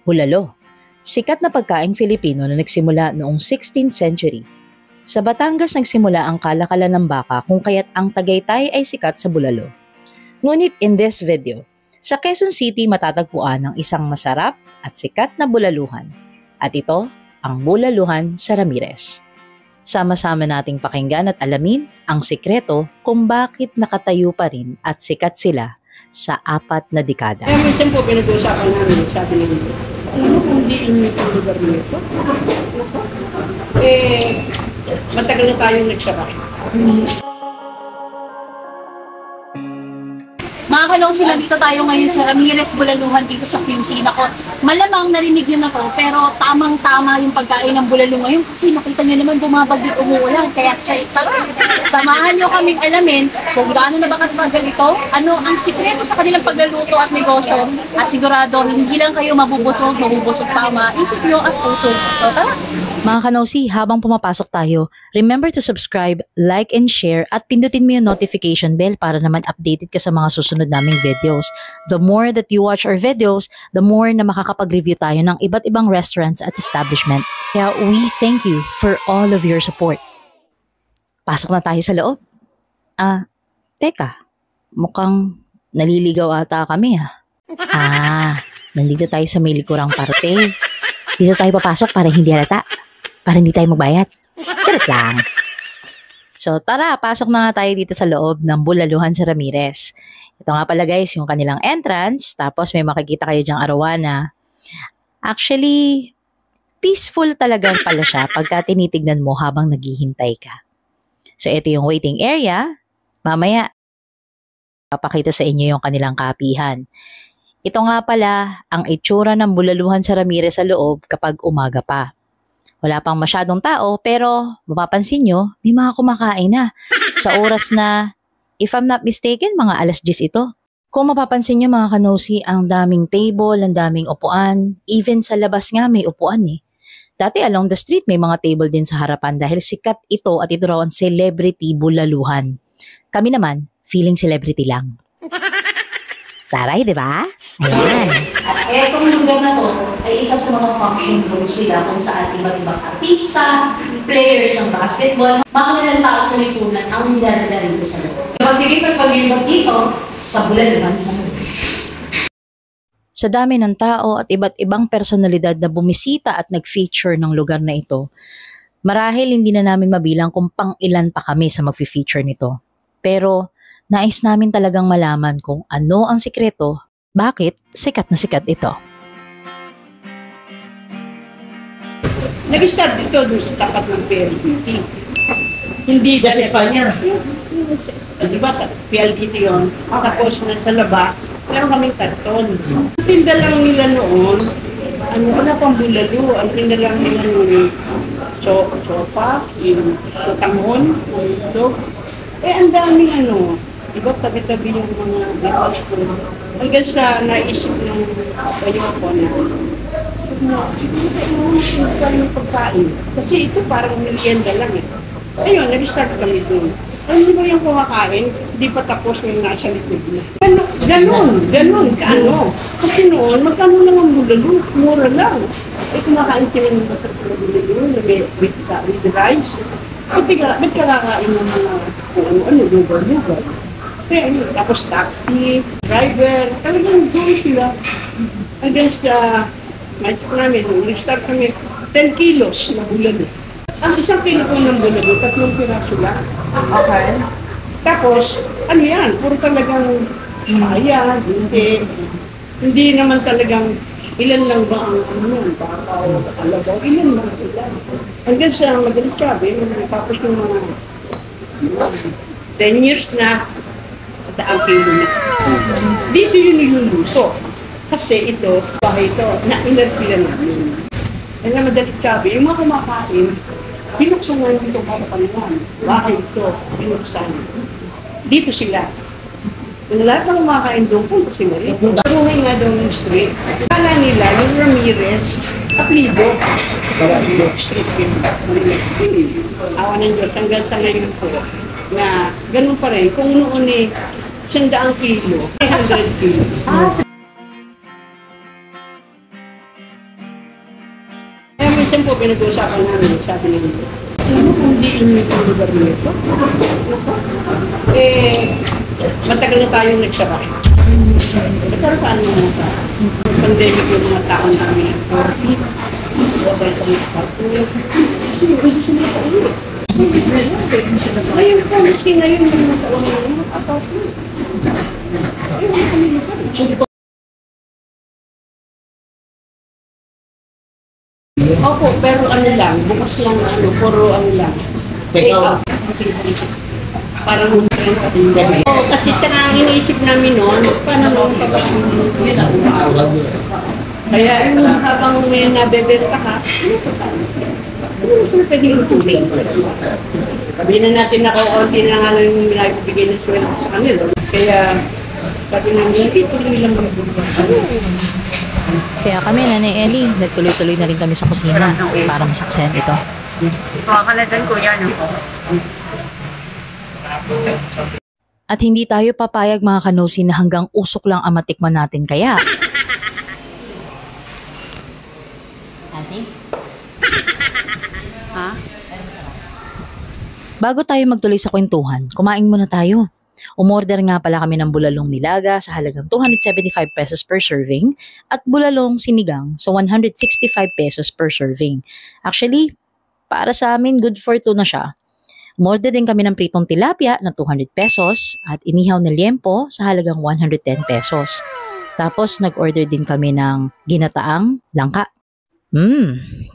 Bulalo, sikat na pagkaing Filipino na nagsimula noong 16th century. Sa Batangas nagsimula ang kalakalan ng baka kung kaya't ang Tagaytay ay sikat sa bulalo. Ngunit in this video, sa Quezon City matatagpuan ang isang masarap at sikat na bulaluhan. At ito, ang bulaluhan sa Ramirez. Sama-sama nating pakinggan at alamin ang sikreto kung bakit nakatayo pa rin at sikat sila sa 4 na dekada. Kaya minsan po pinag-uusapan namin, sabi nila, alam mo kung di inyo yung lugar nito? Matagal na tayong nagsara. Mga kalong sila, dito tayo ngayon sa Ramirez Bulaluhan dito sa QC. Nako, malamang narinig yun na to, pero tamang-tama yung pagkain ng bulalo ngayon kasi nakita nyo naman bumabagit umuulan. Kaya samahan nyo kaming alamin kung gaano na ba katagal ito, ano ang sikreto sa kanilang pagluluto at negosyo, at sigurado hindi lang kayo mabubusog tama, isip nyo at puso. So tara! Mga kanosi, habang pumapasok tayo, remember to subscribe, like and share at pindutin mo yung notification bell para naman updated ka sa mga susunod naming videos. The more that you watch our videos, the more na makakapag-review tayo ng iba't ibang restaurants at establishment. Kaya we thank you for all of your support. Pasok na tayo sa loob. Teka, mukhang naliligaw ata kami nandito tayo sa may likurang parte. Dito tayo papasok para hindi halata. Para hindi tayo magbayad. Charot lang. So tara, pasok na nga tayo dito sa loob ng Bulaluhan sa Ramirez. Ito nga pala guys, yung kanilang entrance. Tapos may makikita kayo dyang arawana. Actually, peaceful talaga pala siya pagka tinitignan mo habang naghihintay ka. So ito yung waiting area. Mamaya, papakita sa inyo yung kanilang kapihan. Ito nga pala ang itsura ng Bulaluhan sa Ramirez sa loob kapag umaga pa. Wala pang masyadong tao pero mapapansin nyo, may mga kumakain na. Sa oras na, if I'm not mistaken, mga 10:00 ito. Kung mapapansin nyo mga kanosi, ang daming table, ang daming upuan. Even sa labas nga may upuan eh. Dati along the street may mga table din sa harapan dahil sikat ito at ito raw ang celebrity bulaluhan. Kami naman, feeling celebrity lang. Taray, di ba? Ayan. At etong lugar na to ay isa sa mga function rooms nila kung saan iba't ibang artista, players ng basketball, mga kanilang tao sa lipunan ang niladala rito sa loob. Magtigip at paglilibot dito sa Bulaluhan sa Ramirez. Sa dami ng tao at iba't ibang personalidad na bumisita at nag-feature ng lugar na ito, marahil hindi na namin mabilang kung pang ilan pa kami sa mag-feature nito. Pero nais namin talagang malaman kung ano ang sikreto, bakit sikat na sikat ito. Nag-start dito doon sa tapat ng PLDT. Hindi Sa Espanya. Di ba sa PLDT yun? Tapos nasa labas, meron kaming karton. Ang tinda lang nila noon, wala pang bulalo. Ang tinda lang nila noon, sopa, yung tamon, yung ang daming iba tabi-tabi yung mga depas ko. Hanggang sa naisip ng kayo ko na yung pagkain. Kasi ito parang merienda lang eh. Ayun, nag-start kami doon. Ano ba yung kumakain? Hindi pa tapos yung nasa likod na. Ganon, kaano. Kasi noon, magkano lang ang bulalo? Mura lang. Kumakain sila ng bulalo, with rice. Ba't kakakain ng mga lugar-lugar? Tapos taxi, driver, talagang doon sila. Hanggang sa magic namin, nag-start kami 10 kilos na bulalo. Ang isang kilo po ng bulalo, 3 piraso lang. Okay. Tapos, yan, puro talagang kaya, hindi naman talagang ilan lang ba ang baka o alabaw, ilan lang sila. Hanggang sa magalit sabi, tapos yung mga 10 years na, ang kilo na. Dito yung niluluto. Kasi ito, bahay ito, na-inerpila namin. Kaya madalit sabi, yung mga kumakain, binuksan na yung itong kakapanuan. Bahay ito, binuksan. Dito sila. Yung lahat ng kumakain doon, punta sila rin. Paruhay nga doon yung street. Kala nila, yung Ramirez, Aplido. Street yun. Awa ng Diyos, hanggang sa ngayon po, na ganun pa rin. Kung noon 100 kilo, 100 kilo. minsan po pinag-uusapan namin, sabi nila, kung di inyo yung lugar nito, matagal na tayong nagsara. Pero paano naman sa pandemic yung mga taon namin, 40, wasay sa mga patuloy, gusto nila pa ulit. Ngayon po, kasi ngayon yung mga taon namin, opo, pero ano lang, bukas lang ano, puro ano lang. Parang kasi ang iniisip namin noon, paano noon kaya yung habang may nabebenta ka, pwede yung tubig. Sabihin na natin na kaunti na nga lang yung nagbibigay ng sweldo sa kanila. Kaya sabi namin, tuloy lang mag-bukas. Kaya kami, Nanay Ellie, nagtuloy-tuloy na rin kami sa kusina para masaksayan ito. Makakaladan ko yan. At hindi tayo papayag mga kanosi na hanggang usok lang ang matikman natin kaya. Ate? Ha? Bago tayo magtuloy sa kwentuhan, kumain muna tayo. Umorder nga pala kami ng bulalong nilaga sa halagang 275 pesos per serving at bulalong sinigang sa 165 pesos per serving. Actually, para sa amin, good for two na siya. Umorder din kami ng pritong tilapia na 200 pesos at inihaw na liempo sa halagang 110 pesos. Tapos nag-order din kami ng ginataang langka.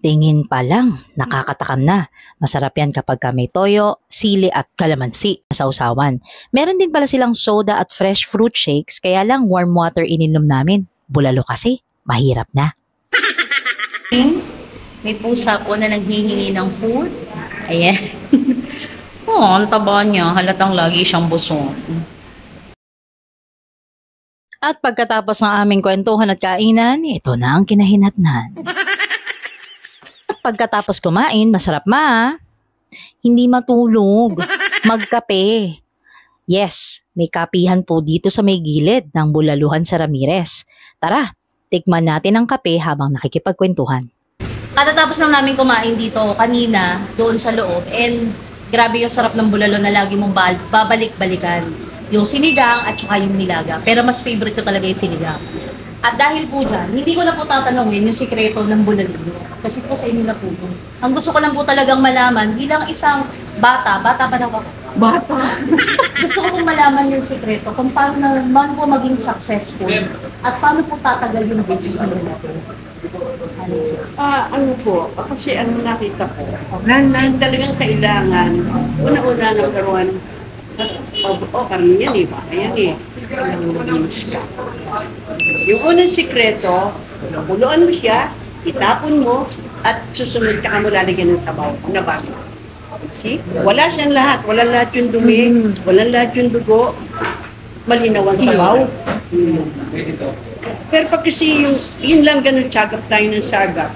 Tingin pa lang, nakakatakam na. Masarap yan kapag may toyo, sili at kalamansi sa usawan. Meron din pala silang soda at fresh fruit shakes, kaya lang warm water ininom namin. Bulalo kasi, mahirap na. May pusa po na naghihingi ng food. Ayan. Ang taba niya. Halatang lagi siyang busog. At pagkatapos ng aming kwentuhan at kainan, ito na ang kinahinatnan. Pagkatapos kumain, masarap hindi matulog, magkape. Yes, may kapihan po dito sa may gilid ng Bulaluhan sa Ramirez. Tara, tikman natin ang kape habang nakikipagkwentuhan. Katatapos lang namin kumain dito kanina, doon sa loob. And grabe yung sarap ng bulalo na lagi mong babalik-balikan. Yung sinigang at saka yung nilaga. Pero mas favorite ko talaga yung sinigang. At dahil po dyan, hindi ko na po tatanungin yung sikreto ng bulalo. Kasi po sa inyo na po. Ang gusto ko lang po talagang malaman, bilang isang bata pa na ako. Bata. Gusto ko pong malaman yung sikreto kung paano po maging successful at paano po tatagal yung business nila natin. Ano po, kasi ano nakita ko, talagang kailangan, una-una number one, karamihan ba? Ayan malinis ka. Yung unang sikreto, buluan mo siya, itapon mo, at susunod ka mo lalagyan ng sabaw na bago. See? Wala siyang lahat. Wala lahat yung dumi, wala lahat yung dugo, malinaw ang sabaw. Pero pag kasi yun lang ganun, sagap tayo ng sagap,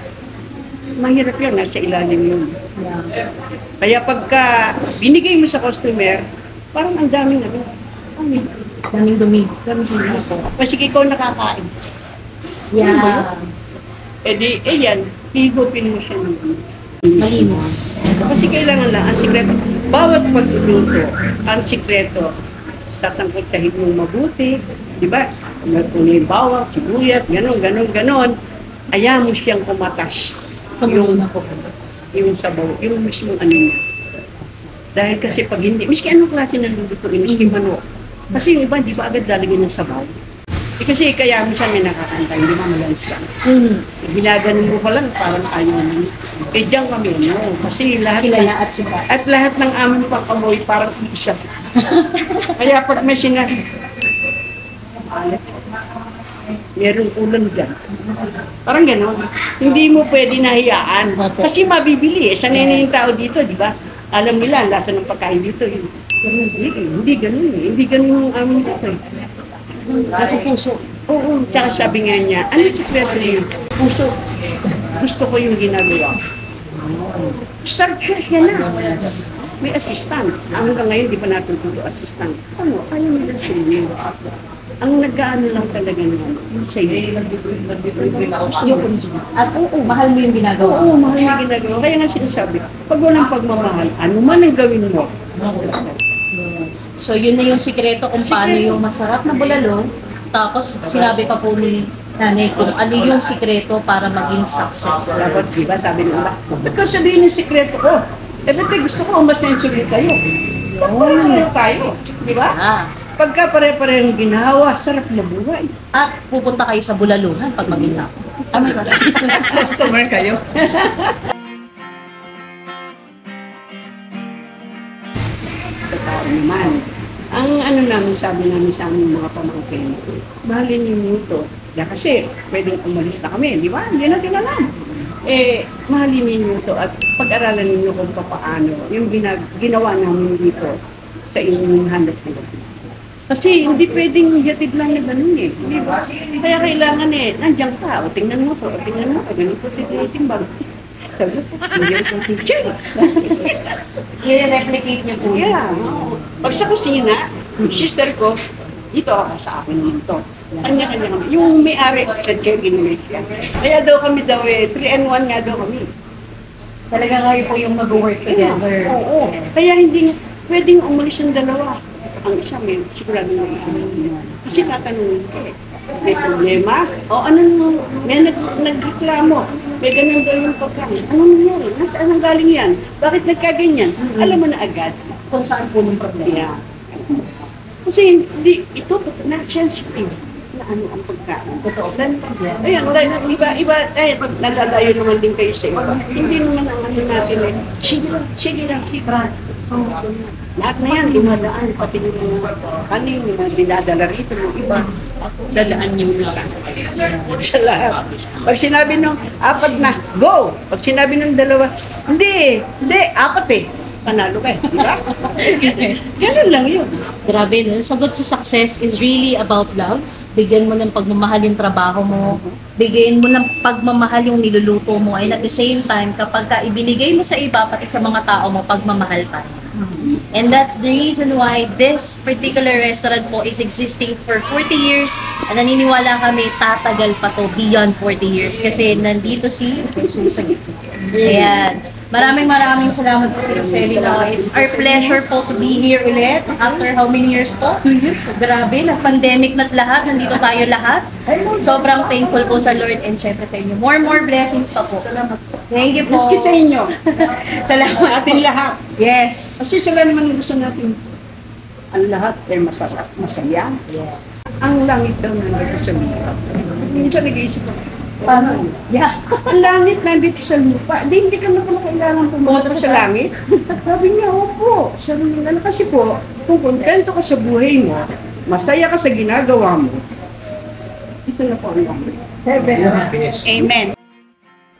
mahirap yun, nasa ilalim yun. Kaya pagka binigay mo sa customer, parang ang daming Daming dumi. ako. Kasi ikaw nakakain. Yeah. Yan, higupin mo siya ng Malinis. kasi kailangan lang, ang sikreto, bawat pagluluto, ang sikreto, tatangkot-tahid mong mabuti, di ba? Kung yung bawang, sibuyat, ganon. Ayaw mo siyang kumatas. Yung sabaw, yung mismong ano niya. Dahil kasi pag hindi, miski anong klase ng lulutuin, miski manok. Kasi yung iba, di ba agad lalagyan ng sabaw? Kasi kaya mo siya may nakakanta, hindi mo malalis lang. Ginaganon mo pa lang, parang ayaw naman. Diyan kami, no? Kasi lahat Kilala at sikat. at lahat ng aming pangkamoy parang isa. Kaya pag may sinabi, merong ulan dyan. Parang gano'n. Hindi mo pwede nahiyaan. Kasi mabibili eh. Sanay na yung tao dito, di ba? Alam nila, ang lasa ng pagkain dito. Hindi gano'n eh. Hindi gano'n yung amin dito eh. Kasi puso. Oo, tsaka sabi nga niya, ano yung sikreto niyo? Puso. Gusto ko yung ginagawa. Start siya na. May assistant. Hanggang ngayon, di pa natututo assistant. Ano? Ayaw nila siya. Ang nag-ano lang talaga naman, yung sa'yo. Yung at oo, mahal mo yung ginagawa. Oo, mahal yung ginagawa. Kaya nga sinasabi, pag walang pagmamahal, ano man ang gawin mo, Yes. So yun na yung sikreto kung paano yung masarap na bulalo. Tapos sinabi pa po ni nanay kung ano yung sikreto para maging successful. dapat, di ba, sabi nila, ba't ka sabihin yung sikreto ko? Eh, ba't gusto ko umasensulit kayo? Pagpareho tayo, di ba? Ah, Pagka pare-parehong ginawa, sarap na buhay. at pupunta kayo sa bulaluhan pag maging hapon. Customer kayo. Totoo naman. Ang ano namin, sabi namin sa aming mga pamangkin, mahalin niyo ito. Kasi pwedeng umalis na kami, di ba? Hindi natin alam. Mahalin niyo ito at pag-aralan niyo kung paano yung ginawa namin dito sa inyong hanap nila. Kasi hindi pwedeng yatid lang na ganun eh. Di ba? Kaya kailangan nandiyan ka. O tingnan mo to, ganito titimbang. Sabi ko, nandiyan ko teacher. I-replicate niyo po. Yeah. Pag sa kusina, sister ko, dito ako sa akin dito. Kanya-kanya kami. Yung may-ari, said kayo ginamit siya. Kaya daw kami 3-in-1 nga daw kami. Talaga kayo po yung mag-work together. Oo. Kaya hindi pwedeng umalis ang dalawa. Ang isa may sigurado na isa. Kasi tatanungin ka may problema? O may nagreklamo. May ganun daw yung pagkain. Anong nangyari? Nasaan ang galing yan? Bakit nagkaganyan? Alam mo na agad. Kung saan po yung problema. Yeah. Kasi hindi, ito na sensitive na ang pagkain. Totoo. Yes. Ayan, iba, pag nalalayo naman din kayo sa iba. Hindi naman ang ano natin sige lang, lahat na yan, dumadaan, pati yung kanin, yung dinadala rito, yung iba, dadaan yung isa. Sa lahat. Pag sinabi nung 4 na, go! Pag sinabi nung 2, hindi, 4 panalo ka di ba? Ganun lang yun. Grabe, no? Sagot sa success is really about love. Bigyan mo ng pagmamahal yung trabaho mo. Bigyan mo ng pagmamahal yung niluluto mo. And at the same time, kapag ka ibinigay mo sa iba, pati sa mga tao mo, pagmamahal pa. And that's the reason why this particular restaurant po is existing for 40 years. At naniniwala kami, tatagal pa to beyond 40 years. Kasi nandito si Jesus sa gitna. Ayan. Maraming salamat po Tita Celina. It's our pleasure po to be here ulit after how many years po? Grabe, nag-pandemic na't lahat, nandito tayo lahat. Sobrang thankful po sa Lord and syempre sa inyo. More blessings pa po. Thank you po. Maski sa inyo. Salamat Atin lahat. Yes. Kasi sila naman gusto natin ang lahat ay masarap, masaya. Yes. Ang langit daw nandito sa lupa. Minsan nag-iisip ko, Paano? Yeah. ang langit nandito sa lupa. Hindi ka na pala kailangan pumunta sa langit. Sabi niya, opo. Sabi niya, kasi po, kung kontento ka sa buhay mo, masaya ka sa ginagawa mo, ito na po ang langit. Heaven. Amen.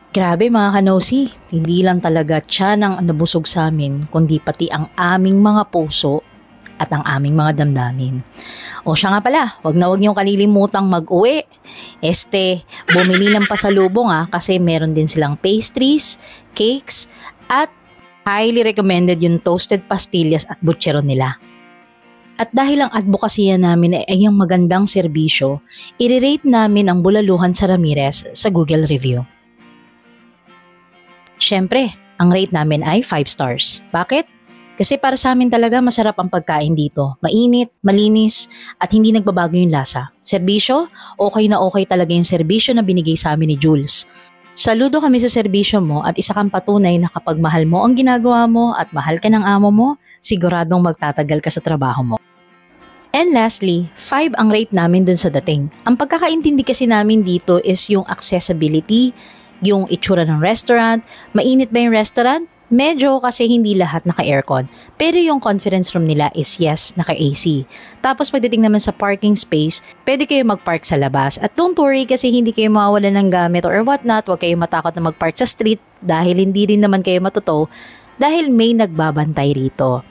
Grabe mga kanosi, hindi lang talaga tiyan ang nabusog sa amin, kundi pati ang aming mga puso at ang aming mga damdamin. O siya nga pala, wag niyong kalilimutang mag-uwi. Bumili ng pasalubong kasi meron din silang pastries, cakes, at highly recommended yung toasted pastillas at butcheron nila. At dahil ang advokasya namin ay ang magandang serbisyo, i-rate namin ang Bulaluhan sa Ramirez sa Google review. Siyempre, ang rate namin ay 5 stars. Bakit? Kasi para sa amin talaga masarap ang pagkain dito. Mainit, malinis, at hindi nagbabago yung lasa. Serbisyo, okay na okay talaga yung serbisyo na binigay sa amin ni Jules. Saludo kami sa serbisyo mo at isa kang patunay na kapag mahal mo ang ginagawa mo at mahal ka ng amo mo, siguradong magtatagal ka sa trabaho mo. And lastly, 5 ang rate namin dun sa dating. Ang pagkakaintindi kasi namin dito is yung accessibility, yung itsura ng restaurant, mainit ba yung restaurant? Medyo kasi hindi lahat naka-aircon. Pero yung conference room nila is yes, naka-AC. Tapos pagdating naman sa parking space, pwede kayo mag-park sa labas. At don't worry kasi hindi kayo mawawalan ng gamit or whatnot. Huwag kayo matakot na mag-park sa street dahil hindi rin naman kayo matuto dahil may nagbabantay rito.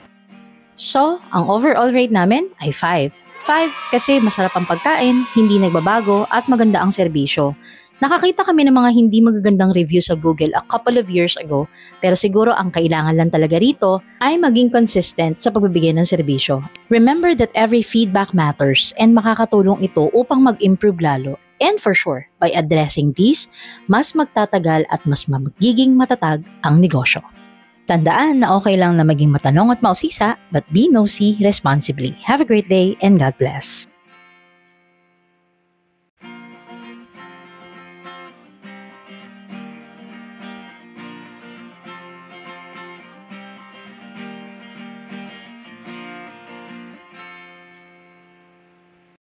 So, ang overall rate namin ay 5. 5 kasi masarap ang pagkain, hindi nagbabago at maganda ang serbisyo. Nakakita kami ng mga hindi magagandang review sa Google a couple of years ago, pero siguro ang kailangan lang talaga rito ay maging consistent sa pagbibigay ng serbisyo. Remember that every feedback matters and makakatulong ito upang mag-improve lalo. And for sure, by addressing these, mas magtatagal at mas magiging matatag ang negosyo. Tandaan na okay lang na maging matanong at mausisa, but be nosy responsibly. Have a great day and God bless.